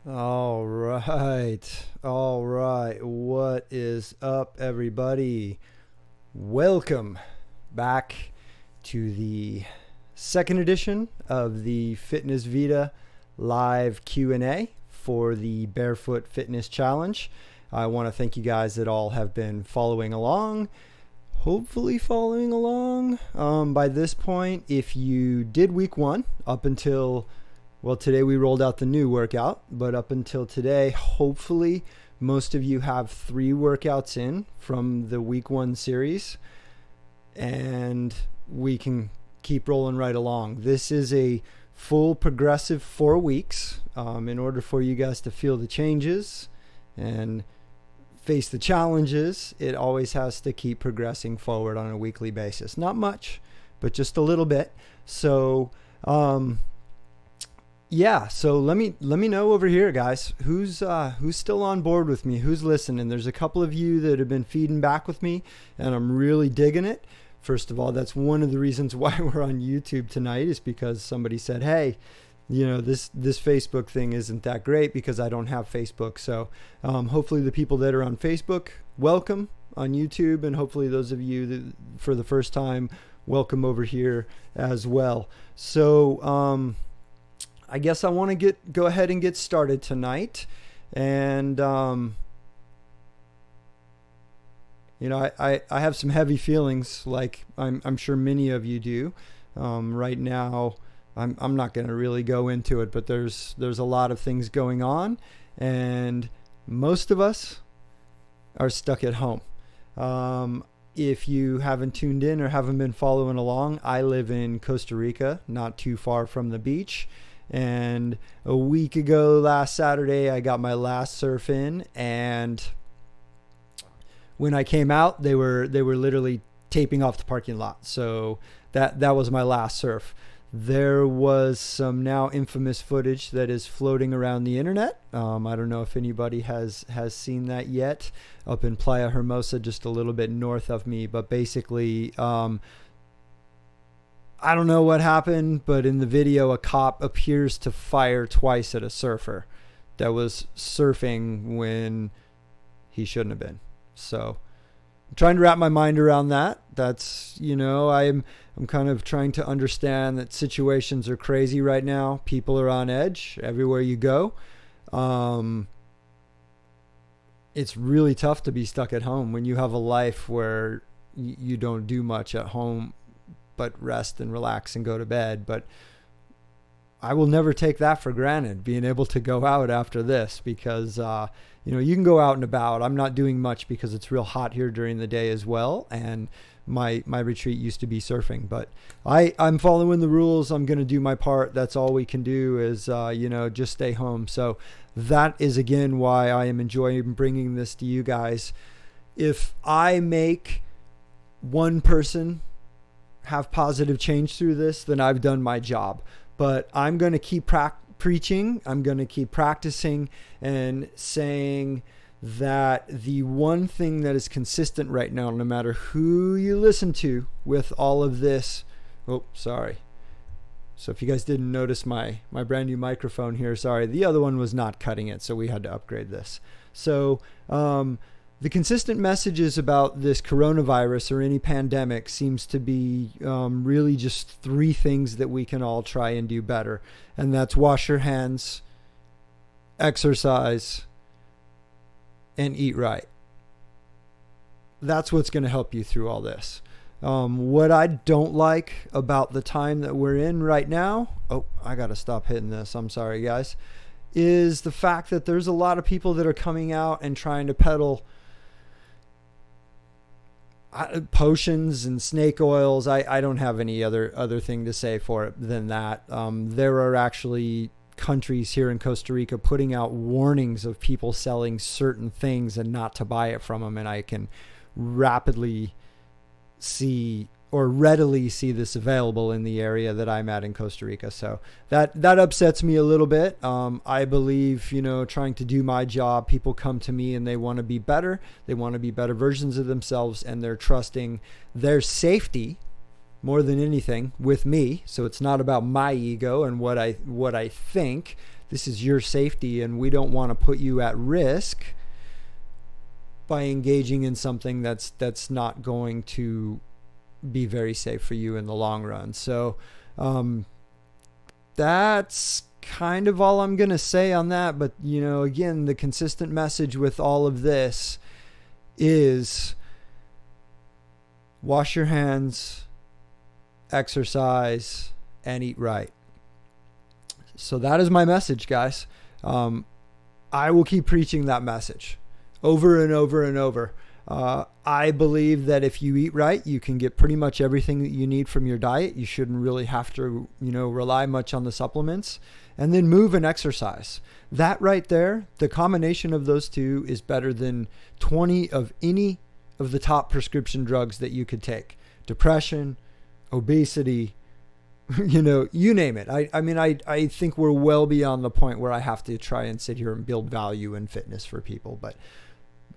All right. All right. What is up, everybody? Welcome back to the second edition of the Fitness Vita live Q&A for the Barefoot Fitness Challenge. I want to thank you guys that all have been following along. Hopefully following along. By this point, if you did week one up until today we rolled out the new workout, but up until today, hopefully most of you have 3 workouts in from the week 1 series, and we can keep rolling right along. This is a full progressive 4 weeks in order for you guys to feel the changes and face the challenges. It always has to keep progressing forward on a weekly basis. Not much, but just a little bit. So, so let me know over here, guys, who's still on board with me, who's listening. There's a couple of you that have been feeding back with me, and I'm really digging it. First of all, that's one of the reasons why we're on YouTube tonight, is because somebody said, hey, this Facebook thing isn't that great because I don't have Facebook. So hopefully the people that are on Facebook, welcome on YouTube, and hopefully those of you that for the first time, welcome over here as well. So I guess I want to go ahead and get started tonight. And, I have some heavy feelings, like I'm sure many of you do. Right now, I'm not going to really go into it, but there's a lot of things going on, and most of us are stuck at home. If you haven't tuned in or haven't been following along, I live in Costa Rica, not too far from the beach. And a week ago, last Saturday, I got my last surf in, and when I came out, they were literally taping off the parking lot. So that was my last surf. There was some now infamous footage that is floating around the internet. I don't know if anybody has seen that yet, up in Playa Hermosa, just a little bit north of me. But basically, I don't know what happened, but in the video, a cop appears to fire twice at a surfer that was surfing when he shouldn't have been. So I'm trying to wrap my mind around that. That's, I'm kind of trying to understand that situations are crazy right now. People are on edge everywhere you go. It's really tough to be stuck at home when you have a life where you don't do much at home but rest and relax and go to bed. But I will never take that for granted, being able to go out after this, because you can go out and about. I'm not doing much because it's real hot here during the day as well, and my retreat used to be surfing. But I'm following the rules. I'm going to do my part. That's all we can do is just stay home. So that is again why I am enjoying bringing this to you guys. If I make one person have positive change through this, then I've done my job. But I'm going to keep preaching. I'm going to keep practicing and saying that the one thing that is consistent right now, no matter who you listen to with all of this. Oh, sorry. So if you guys didn't notice my brand new microphone here, sorry, the other one was not cutting it, so we had to upgrade this. So the consistent messages about this coronavirus or any pandemic seems to be really just 3 things that we can all try and do better. And that's wash your hands, exercise, and eat right. That's what's going to help you through all this. What I don't like about the time that we're in right now, I got to stop hitting this, I'm sorry guys, is the fact that there's a lot of people that are coming out and trying to peddle potions and snake oils. I don't have any other thing to say for it than that. There are actually countries here in Costa Rica putting out warnings of people selling certain things and not to buy it from them. And I can readily see this available in the area that I'm at in Costa Rica. So that upsets me a little bit. I believe, trying to do my job, people come to me and they want to be better. They want to be better versions of themselves, and they're trusting their safety more than anything with me. So it's not about my ego and what I think. this is your safety, and we don't want to put you at risk by engaging in something that's not going to be very safe for you in the long run. So that's kind of all I'm going to say on that. But, again, the consistent message with all of this is wash your hands, exercise, and eat right. So that is my message, guys. I will keep preaching that message over and over and over. I believe that if you eat right, you can get pretty much everything that you need from your diet. You shouldn't really have to, rely much on the supplements. And then move and exercise. That right there, the combination of those two is better than 20 of any of the top prescription drugs that you could take. Depression, obesity, you name it. I think we're well beyond the point where I have to try and sit here and build value in fitness for people. But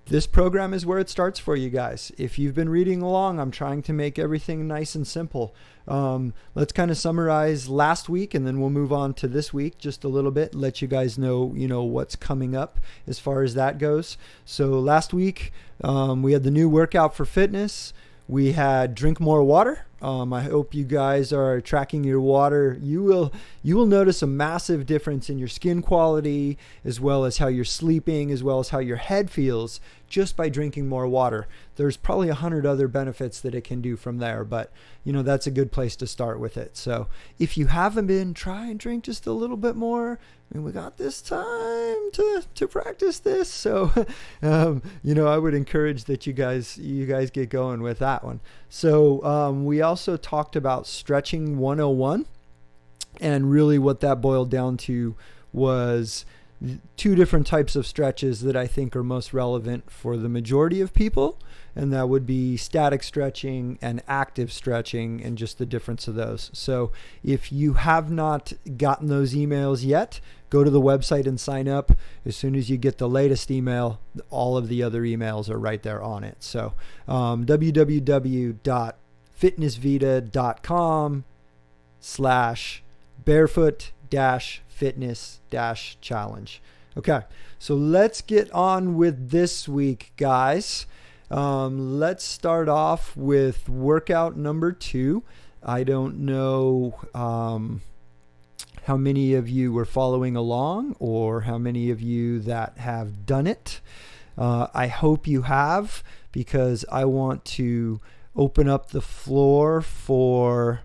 this program is where it starts for you guys. If you've been reading along, I'm trying to make everything nice and simple. Let's kind of summarize last week, and then we'll move on to this week just a little bit, let you guys know, what's coming up as far as that goes. So last week, we had the new workout for fitness. We had drink more water. I hope you guys are tracking your water. You will notice a massive difference in your skin quality, as well as how you're sleeping, as well as how your head feels, just by drinking more water. There's probably 100 other benefits that it can do from there, but that's a good place to start with it. So if you haven't been, try and drink just a little bit more. We got this time to practice this. So, I would encourage that you guys get going with that one. So, we also talked about stretching 101, and really what that boiled down to was two different types of stretches that I think are most relevant for the majority of people. And that would be static stretching and active stretching, and just the difference of those. So if you have not gotten those emails yet, go to the website and sign up. As soon as you get the latest email, all of the other emails are right there on it. So www.fitnessvita.com/barefoot-fitness-challenge. Okay, so let's get on with this week, guys. Let's start off with workout number 2. I don't know how many of you were following along, or how many of you that have done it. I hope you have, because I want to open up the floor for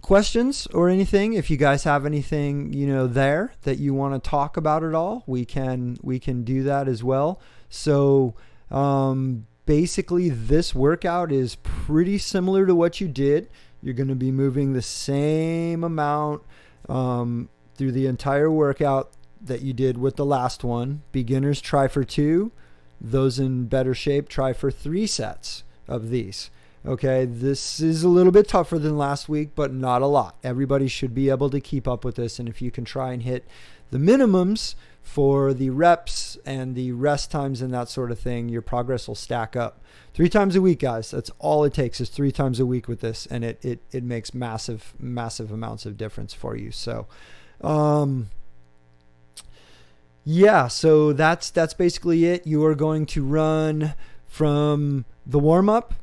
questions or anything. If you guys have anything, there that you want to talk about at all, we can do that as well. So, basically this workout is pretty similar to what you did. You're going to be moving the same amount, through the entire workout that you did with the last one. Beginners try for 2. Those in better shape try for 3 sets of these. Okay, this is a little bit tougher than last week, but not a lot. Everybody should be able to keep up with this. And if you can try and hit the minimums for the reps and the rest times and that sort of thing, your progress will stack up. 3 times a week, guys. That's all it takes, is 3 times a week with this. And it makes massive, massive amounts of difference for you. So, so that's basically it. You are going to run from the warm-up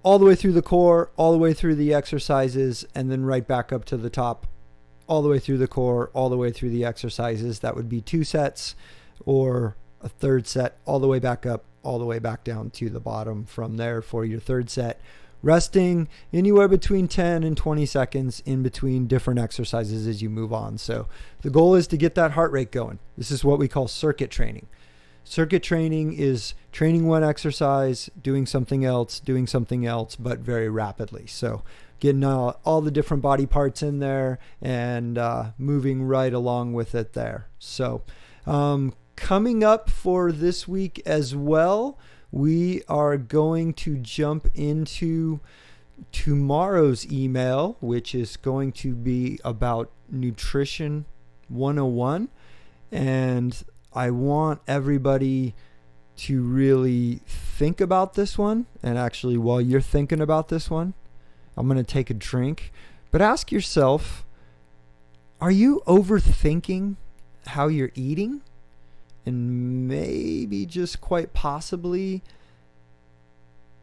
all the way through the core, all the way through the exercises, and then right back up to the top, all the way through the core, all the way through the exercises. That would be 2 sets, or a third set, all the way back up, all the way back down to the bottom from there for your third set. Resting anywhere between 10 and 20 seconds in between different exercises as you move on. So the goal is to get that heart rate going. This is what we call circuit training. Circuit training is training one exercise, doing something else, but very rapidly. So getting all the different body parts in there and moving right along with it there. So coming up for this week as well, we are going to jump into tomorrow's email, which is going to be about Nutrition 101. And I want everybody to really think about this one. And actually, while you're thinking about this one, I'm going to take a drink. But ask yourself, Are you overthinking how you're eating? And maybe just quite possibly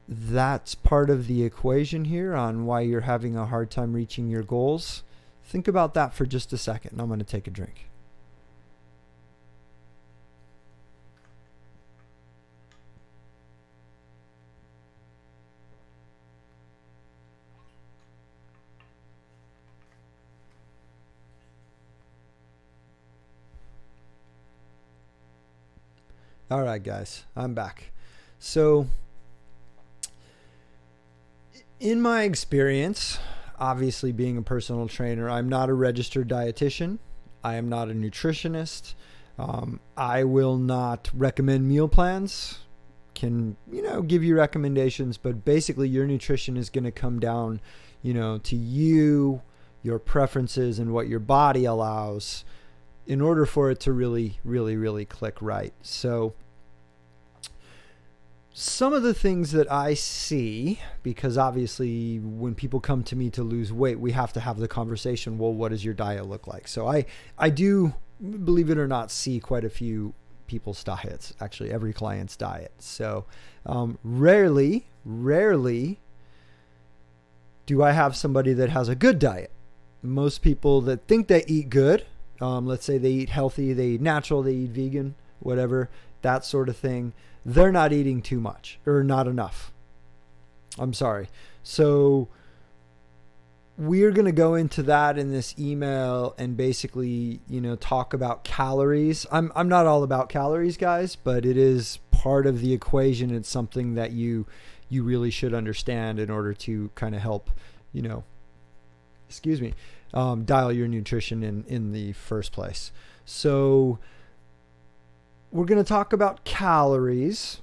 that's part of the equation here on why you're having a hard time reaching your goals. Think about that for just a second. I'm going to take a drink. All right, guys, I'm back. So, in my experience, obviously being a personal trainer, I'm not a registered dietitian. I am not a nutritionist. I will not recommend meal plans. Can, give you recommendations, but basically your nutrition is going to come down, to you, your preferences, and what your body allows in order for it to really, really, really click right. So some of the things that I see, because obviously when people come to me to lose weight, we have to have the conversation, well, what does your diet look like? So I do, believe it or not, see quite a few people's diets, actually every client's diet. So rarely do I have somebody that has a good diet. Most people that think they eat good, let's say they eat healthy, they eat natural, they eat vegan, whatever, that sort of thing, they're not eating too much or not enough. I'm sorry. So we're going to go into that in this email and basically, talk about calories. I'm not all about calories, guys, but it is part of the equation. It's something that you really should understand in order to kind of help, dial your nutrition in the first place. So we're going to talk about calories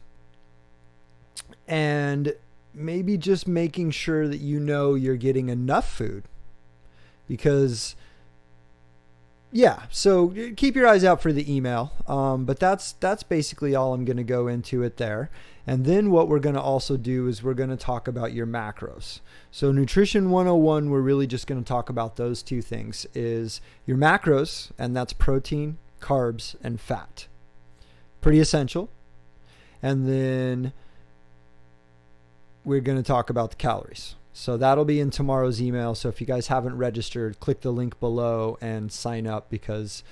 and maybe just making sure that you're getting enough food. Because, so keep your eyes out for the email. But that's basically all I'm going to go into it there. And then what we're going to also do is we're going to talk about your macros. So Nutrition 101, we're really just going to talk about those two things, is your macros, and that's protein, carbs, and fat. Pretty essential. And then we're going to talk about the calories. So that'll be in tomorrow's email. So if you guys haven't registered, click the link below and sign up because,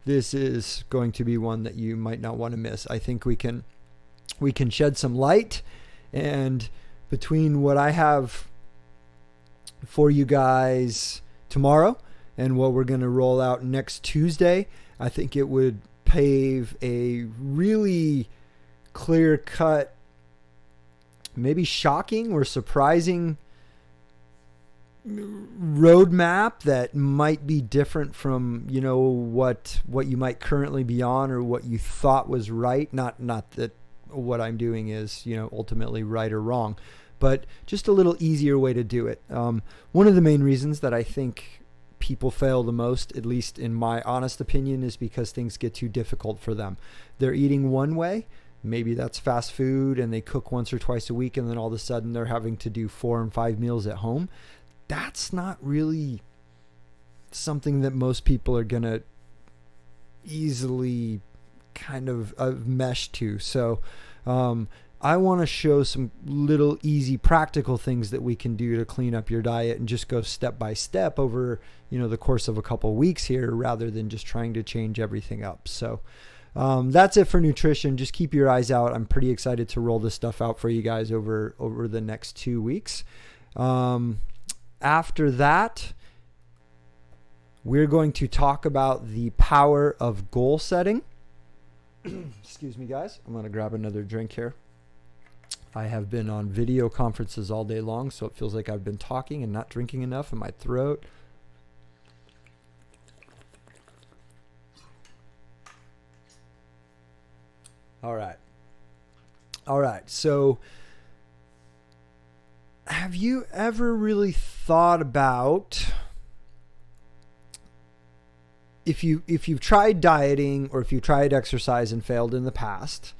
this is going to be one that you might not want to miss. I think we can shed some light, and between what I have for you guys tomorrow and what we're going to roll out next Tuesday, I think it would pave a really clear-cut, maybe shocking or surprising roadmap that might be different from what you might currently be on or what you thought was right. Not that what I'm doing is ultimately right or wrong, but just a little easier way to do it. One of the main reasons that I think people fail the most, at least in my honest opinion, is because things get too difficult for them. They're eating one way. Maybe that's fast food and they cook once or twice a week, and then all of a sudden they're having to do 4 and 5 meals at home. That's not really something that most people are going to easily kind of mesh to. So I want to show some little easy practical things that we can do to clean up your diet and just go step by step over the course of a couple of weeks here, rather than just trying to change everything up. So that's it for nutrition. Just keep your eyes out. I'm pretty excited to roll this stuff out for you guys over the next 2 weeks. After that, we're going to talk about the power of goal setting. Excuse me, guys. I'm going to grab another drink here. I have been on video conferences all day long, so it feels like I've been talking and not drinking enough in my throat. All right. So have you ever really thought about if you've tried dieting or if you've tried exercise and failed in the past,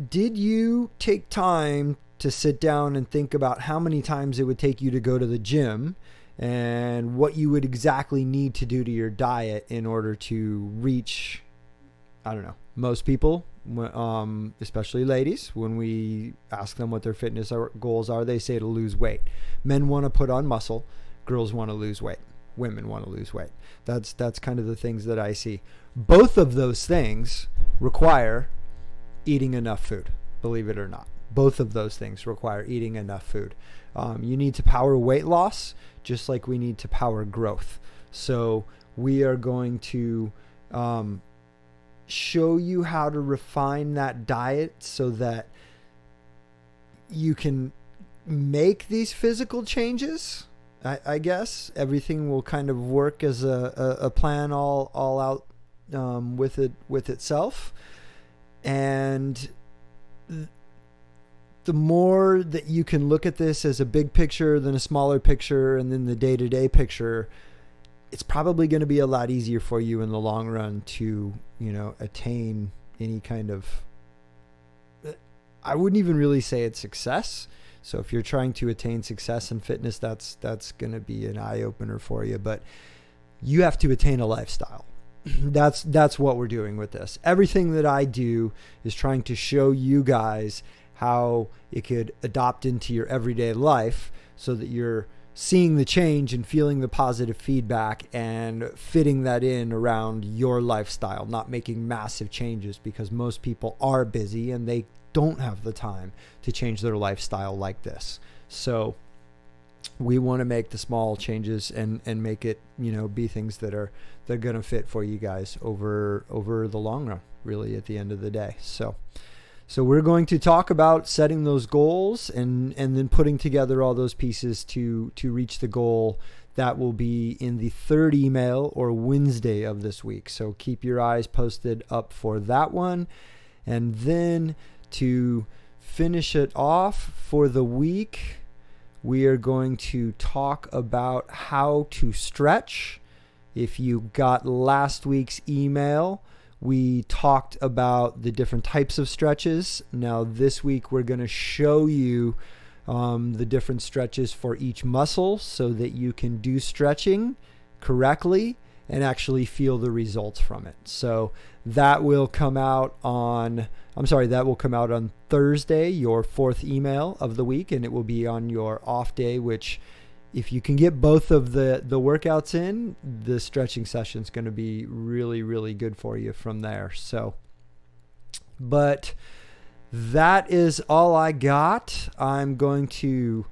did you take time to sit down and think about how many times it would take you to go to the gym and what you would exactly need to do to your diet in order to reach, I don't know, most people, especially ladies, when we ask them what their fitness goals are, they say to lose weight. Men want to put on muscle. Girls want to lose weight. Women want to lose weight. That's kind of the things that I see. Both of those things require eating enough food, believe it or not. Both of those things require eating enough food. You need to power weight loss just like we need to power growth. So we are going to show you how to refine that diet so that you can make these physical changes. I guess everything will kind of work as a plan all out with itself. And the more that you can look at this as a big picture than a smaller picture and then the day-to-day picture, it's probably going to be a lot easier for you in the long run to, attain any kind of, I wouldn't even really say it's success. So if you're trying to attain success in fitness, that's going to be an eye-opener for you, but you have to attain a lifestyle. That's what we're doing with this. Everything that I do is trying to show you guys how it could adopt into your everyday life so that you're seeing the change and feeling the positive feedback and fitting that in around your lifestyle, not making massive changes, because most people are busy and they don't have the time to change their lifestyle like this. So we want to make the small changes and make it, be things that are going to fit for you guys over the long run, really, at the end of the day. So we're going to talk about setting those goals and then putting together all those pieces to reach the goal. That will be in the third email or Wednesday of this week. So keep your eyes posted up for that one. And then to finish it off for the week, we are going to talk about how to stretch. If you got last week's email, we talked about the different types of stretches. Now this week we're going to show you the different stretches for each muscle so that you can do stretching correctly and actually feel the results from it. So that will come out on Thursday, your fourth email of the week, and it will be on your off day, which if you can get both of the workouts in, the stretching session is going to be really, really good for you from there. So, but that is all I got. I'm going to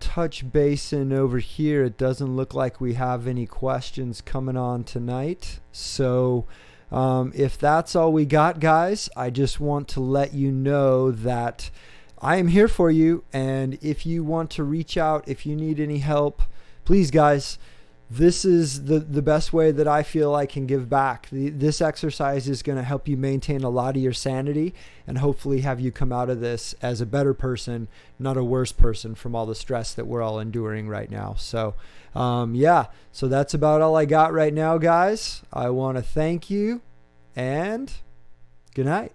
touch base in over here. It doesn't look like we have any questions coming on tonight. So if that's all we got, guys, I just want to let you know that I am here for you. And if you want to reach out, if you need any help, please, guys, this is the best way that I feel I can give back. This exercise is going to help you maintain a lot of your sanity and hopefully have you come out of this as a better person, not a worse person from all the stress that we're all enduring right now. So, so that's about all I got right now, guys. I want to thank you and good night.